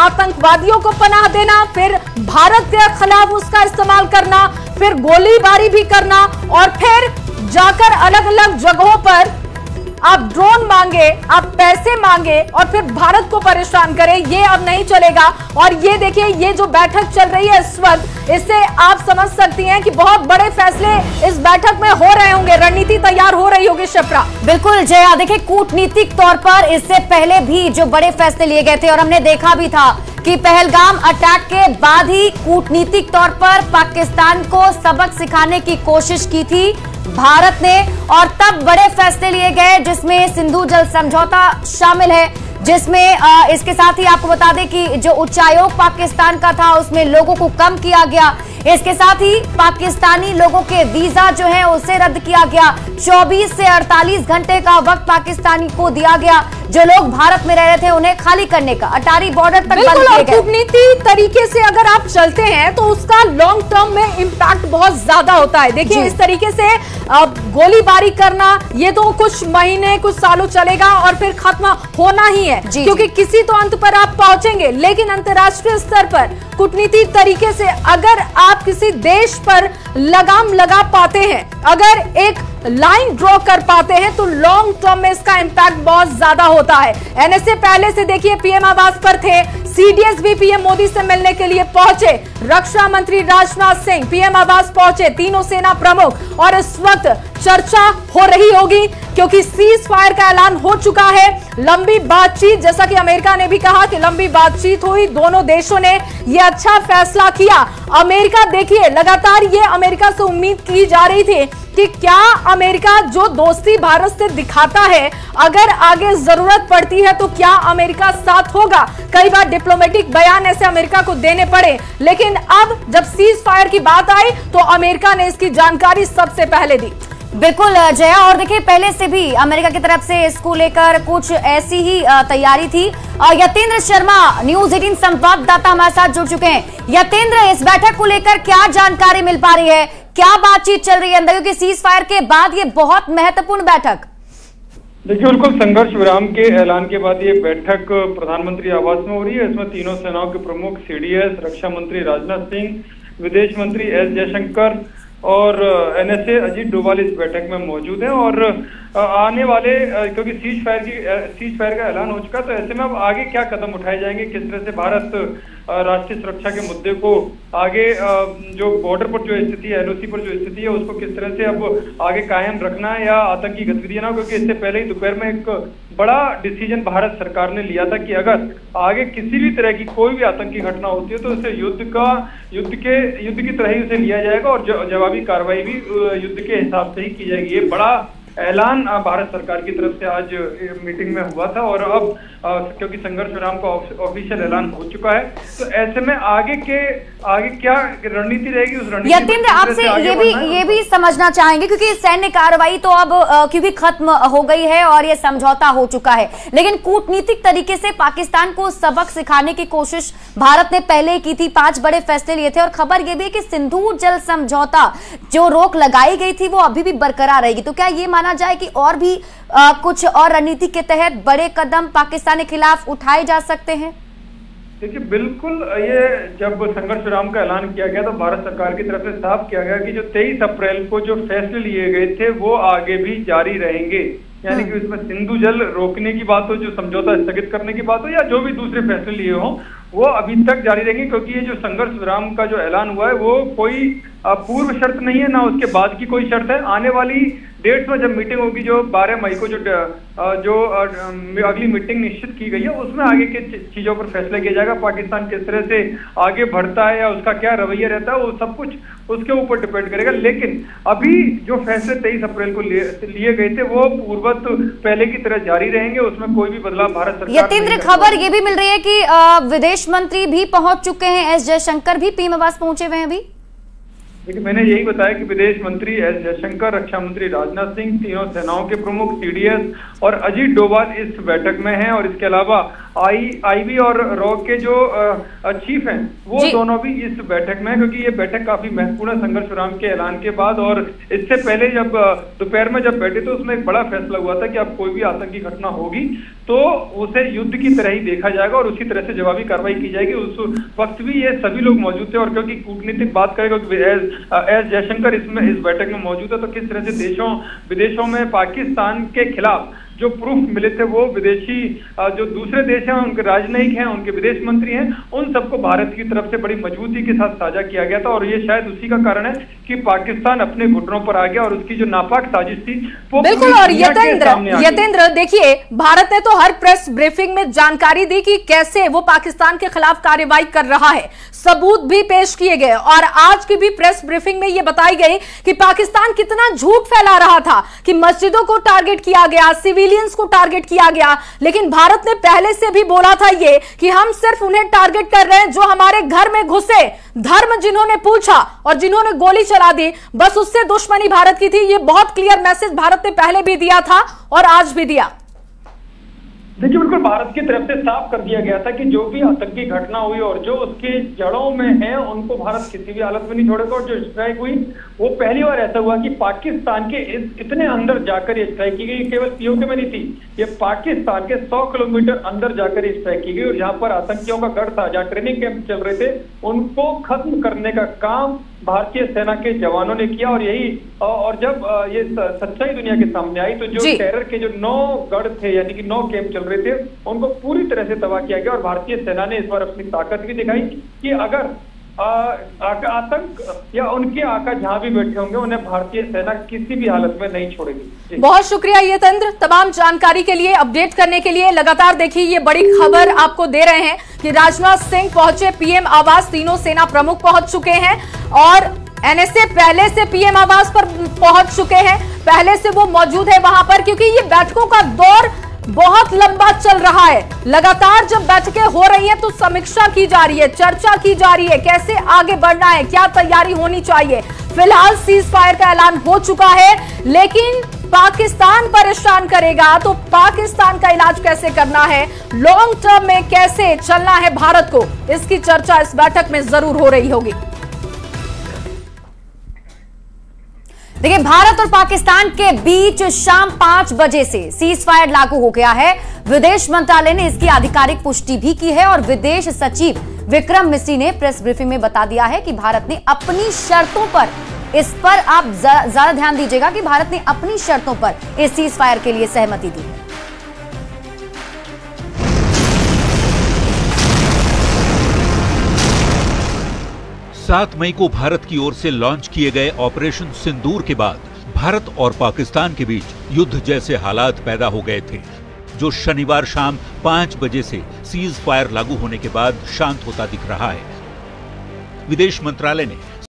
आतंकवादियों को पनाह देना, फिर भारत के खिलाफ उसका इस्तेमाल करना, फिर गोलीबारी भी करना और फिर जाकर अलग अलग जगहों पर आप ड्रोन मांगे, आप पैसे मांगे और फिर भारत को परेशान करें, ये अब नहीं चलेगा। और ये देखिए, ये जो बैठक चल रही है इस वक्त, इससे आप समझ सकती हैं कि बहुत बड़े फैसले इस बैठक में हो रहे होंगे, रणनीति तैयार हो रही होगी। शिप्रा, बिल्कुल जया, देखिए कूटनीतिक तौर पर इससे पहले भी जो बड़े फैसले लिए गए थे और हमने देखा भी था कि पहलगाम अटैक के बाद ही कूटनीतिक तौर पर पाकिस्तान को सबक सिखाने की कोशिश की थी भारत ने, और तब बड़े फैसले लिए गए जिसमें सिंधु जल समझौता शामिल है, जिसमें इसके साथ ही आपको बता दें कि जो उच्चायोग पाकिस्तान का था उसमें लोगों को कम किया गया। इसके साथ ही पाकिस्तानी लोगों के वीजा जो है उसे रद्द किया गया। 24 से 48 घंटे का वक्त पाकिस्तानी को दिया गया। जो लोग भारत में रह रहे थे उन्हें खाली करने का अटारी बॉर्डर तक बंद किए गए। कूटनीति तरीके से अगर आप चलते हैं तो उसका लॉन्ग टर्म में इंपैक्ट बहुत ज्यादा होता है। देखिए, इस तरीके से गोलीबारी करना ये तो कुछ महीने कुछ सालों चलेगा और फिर खत्म होना ही है, क्योंकि किसी तो अंत पर आप पहुंचेंगे। लेकिन अंतर्राष्ट्रीय स्तर पर कूटनीति तरीके से अगर आप किसी देश पर लगाम लगा पाते हैं, अगर एक लाइन ड्रॉ कर पाते हैं, तो लॉन्ग टर्म में इसका इंपैक्ट बहुत ज्यादा होता है। एनएसए पहले से देखिए पीएम आवास पर थे, सीडीएस भी पीएम मोदी से मिलने के लिए पहुंचे, रक्षा मंत्री राजनाथ सिंह पीएम आवास पहुंचे, तीनों सेना प्रमुख, और इस वक्त चर्चा हो रही होगी क्योंकि सीज फायर का ऐलान हो चुका है। लंबी बातचीत, जैसा कि अमेरिका ने भी कहा कि लंबी बातचीत हुई, दोनों देशों ने यह अच्छा फैसला किया। अमेरिका देखिए, लगातार ये अमेरिका से उम्मीद की जा रही थी कि क्या अमेरिका जो दोस्ती भारत से दिखाता है, अगर आगे जरूरत पड़ती है तो क्या अमेरिका साथ होगा। कई बार डिप्लोमेटिक बयान ऐसे अमेरिका को देने पड़े, लेकिन अब जब सीज फायर की बात आई तो अमेरिका ने इसकी जानकारी सबसे पहले दी। बिल्कुल जया, और देखिए पहले से भी अमेरिका की तरफ से इसको लेकर कुछ ऐसी ही तैयारी थी। यतेंद्र शर्मा न्यूज 18 संवाददाता हमारे साथ जुड़ चुके हैं। यतेंद्र, इस बैठक को लेकर क्या जानकारी मिल पा रही है, क्या बातचीत चल रही है अंदर, क्योंकि सीज फायर के बाद ये बहुत महत्वपूर्ण बैठक। देखिए, बिल्कुल संघर्ष विराम के ऐलान के बाद ये बैठक प्रधानमंत्री आवास में हो रही है। इसमें तीनों सेनाओं के प्रमुख, सीडीएस, रक्षा मंत्री राजनाथ सिंह, विदेश मंत्री एस जयशंकर और एनएसए अजीत डोभाल इस बैठक में मौजूद हैं। और आने वाले, क्योंकि सीज फायर का ऐलान हो चुका, तो ऐसे में अब आगे क्या कदम उठाए जाएंगे, किस तरह से भारत राष्ट्रीय सुरक्षा के मुद्दे को आगे, जो बॉर्डर पर जो स्थिति है, एलओसी पर जो स्थिति है, उसको किस तरह से अब आगे कायम रखना है या आतंकी गतिविधियां ना, क्योंकि इससे पहले ही दोपहर में एक बड़ा डिसीजन भारत सरकार ने लिया था कि अगर आगे किसी भी तरह की कोई भी आतंकी घटना होती है तो उसे युद्ध की तरह ही उसे लिया जाएगा और जवाबी कार्रवाई भी युद्ध के हिसाब से ही की जाएगी। ये बड़ा ऐलान भारत सरकार की तरफ से आज मीटिंग में हुआ था। और अब क्योंकि संघर्ष विराम का ऑफिशियल ऐलान हो चुका है, तो ऐसे में आगे क्या रणनीति रहेगी, उस रणनीति यतेंद्र आपसे ये भी समझना चाहेंगे, क्योंकि सैन्य कार्रवाई तो अब क्योंकि खत्म हो गई है और ये समझौता हो चुका है, लेकिन कूटनीतिक तरीके से पाकिस्तान को सबक सिखाने की कोशिश भारत ने पहले ही की थी। 5 बड़े फैसले लिए थे और खबर ये भी है कि सिंधु जल समझौता जो रोक लगाई गई थी वो अभी भी बरकरार रहेगी। तो क्या ये माना जाए कि और भी कुछ और रणनीति के तहत बड़े कदम पाकिस्तान के खिलाफ उठाए जा सकते हैं? देखिए, बिल्कुल, ये जब संघर्ष विराम का ऐलान किया गया तो भारत सरकार की तरफ से साफ किया गया कि जो 23 अप्रैल को जो फैसले लिए गए थे वो आगे भी जारी रहेंगे। यानी कि उसमें सिंधु जल रोकने की बात हो, जो समझौता स्थगित करने की बात हो, या जो भी दूसरे फैसले लिए हों, वो अभी तक जारी रहेंगे। क्योंकि ये जो संघर्ष विराम का जो ऐलान हुआ है वो कोई पूर्व शर्त नहीं है, ना उसके बाद की कोई शर्त है। आने वाली डेट्स में जब मीटिंग होगी, जो 12 मई को जो अगली मीटिंग निश्चित की गई है, उसमें आगे के चीजों पर फैसला किया जाएगा। पाकिस्तान किस तरह से आगे बढ़ता है या उसका क्या रवैया रहता है, वो सब कुछ उसके ऊपर डिपेंड करेगा। लेकिन अभी जो फैसले 23 अप्रैल को लिए गए थे वो पूर्ववत पहले की तरह जारी रहेंगे, उसमें कोई भी बदलाव भारत सरकार। यतेंद्र, खबर ये भी मिल रही है कि विदेश मंत्री भी पहुंच चुके हैं, एस जयशंकर भी पीएम आवास पहुंचे हुए हैं अभी। देखिए, मैंने यही बताया कि विदेश मंत्री एस जयशंकर, रक्षा मंत्री राजनाथ सिंह, तीनों सेनाओं के प्रमुख, सीडीएस और अजीत डोभाल इस बैठक में हैं। और इसके अलावा आईबी और रॉ के जो चीफ हैं वो दोनों भी इस बैठक में, क्योंकि ये बैठक काफी महत्वपूर्ण है संघर्ष विराम के ऐलान के बाद। और इससे पहले जब दोपहर में जब बैठे तो उसमें एक बड़ा फैसला हुआ था कि अब कोई भी आतंकी घटना होगी तो उसे युद्ध की तरह ही देखा जाएगा और उसी तरह से जवाबी कार्रवाई की जाएगी। उस वक्त भी ये सभी लोग मौजूद थे और क्योंकि कूटनीतिक बात करेगा एस जयशंकर इसमें इस बैठक में मौजूद है, तो किस तरह से विदेशों में पाकिस्तान के खिलाफ जो प्रूफ मिले थे वो विदेशी जो दूसरे देश हैं उनके राजनयिक हैं, उनके विदेश मंत्री हैं, उन सबको भारत की तरफ से बड़ी मजबूती के साथ साझा किया गया था। और ये शायद उसी का कारण है कि पाकिस्तान अपने घुटनों पर आ गया और उसकी जो नापाक साजिश थी वो बिल्कुल। और यतेंद्र देखिए, भारत ने तो हर प्रेस ब्रीफिंग में जानकारी दी कि कैसे वो पाकिस्तान के खिलाफ कार्रवाई कर रहा है, सबूत भी पेश किए गए और आज की भी प्रेस ब्रीफिंग में ये बताई गई कि पाकिस्तान कितना झूठ फैला रहा था कि मस्जिदों को टारगेट किया गया, सिविलियंस को टारगेट किया गया। लेकिन भारत ने पहले से भी बोला था ये कि हम सिर्फ उन्हें टारगेट कर रहे हैं जो हमारे घर में घुसे, धर्म जिन्होंने पूछा और जिन्होंने गोली चला दी, बस उससे दुश्मनी भारत की थी। ये बहुत क्लियर मैसेज भारत ने पहले भी दिया था और आज भी दिया। देखिए, बिल्कुल भारत की तरफ से साफ कर दिया गया था कि जो भी आतंकी घटना हुई और जो उसके जड़ों में है उनको भारत किसी भी हालत में नहीं छोड़ेगा। और जो स्ट्राइक हुई वो पहली बार ऐसा हुआ कि पाकिस्तान के इतने अंदर जाकर ये स्ट्राइक की गई, केवल पीओके में नहीं थी, ये पाकिस्तान के 100 किलोमीटर अंदर जाकर ये स्ट्राइक की गई। और जहां पर आतंकियों का गढ़ था, जहां ट्रेनिंग कैंप चल रहे थे, उनको खत्म करने का काम भारतीय सेना के जवानों ने किया। और यही और जब ये सच्चाई दुनिया के सामने आई तो जो टेरर के जो 9 गढ़ थे यानी कि 9 कैंप चल रहे थे उनको पूरी तरह से तबाह किया गया। और भारतीय सेना ने इस बार अपनी ताकत भी दिखाई कि अगर आतंक या उनके आका जहां भी बैठे होंगे उन्हें भारतीय सेना किसी भी हालत में नहीं छोड़ेगी। बहुत शुक्रिया यतेंद्र, तमाम जानकारी के लिए, अपडेट करने के लिए। लगातार देखिए ये बड़ी खबर आपको दे रहे हैं कि राजनाथ सिंह पहुंचे पीएम आवास, तीनों सेना प्रमुख पहुंच चुके हैं और एनएसए पहले से पीएम आवास पर पहुंच चुके हैं, पहले से वो मौजूद है वहां पर, क्योंकि ये बैठकों का दौर बहुत लंबा चल रहा है। लगातार जब बैठकें हो रही हैं तो समीक्षा की जा रही है, चर्चा की जा रही है, कैसे आगे बढ़ना है, क्या तैयारी होनी चाहिए। फिलहाल सीज फायर का ऐलान हो चुका है, लेकिन पाकिस्तान परेशान करेगा तो पाकिस्तान का इलाज कैसे करना है, लॉन्ग टर्म में कैसे चलना है भारत को, इसकी चर्चा इस बैठक में जरूर हो रही होगी। देखिए, भारत और पाकिस्तान के बीच शाम 5 बजे से सीज फायर लागू हो गया है। विदेश मंत्रालय ने इसकी आधिकारिक पुष्टि भी की है और विदेश सचिव विक्रम मिस्री ने प्रेस ब्रीफिंग में बता दिया है कि भारत ने अपनी शर्तों पर, इस पर आप ज्यादा ध्यान दीजिएगा कि भारत ने अपनी शर्तों पर इस सीज फायर के लिए सहमति दी है। 7 मई को भारत की ओर से लॉन्च किए गए ऑपरेशन सिंदूर के बाद भारत और पाकिस्तान के बीच युद्ध जैसे हालात पैदा हो गए थे, जो शनिवार शाम 5 बजे से सीज फायर लागू होने के बाद शांत होता दिख रहा है। विदेश मंत्रालय ने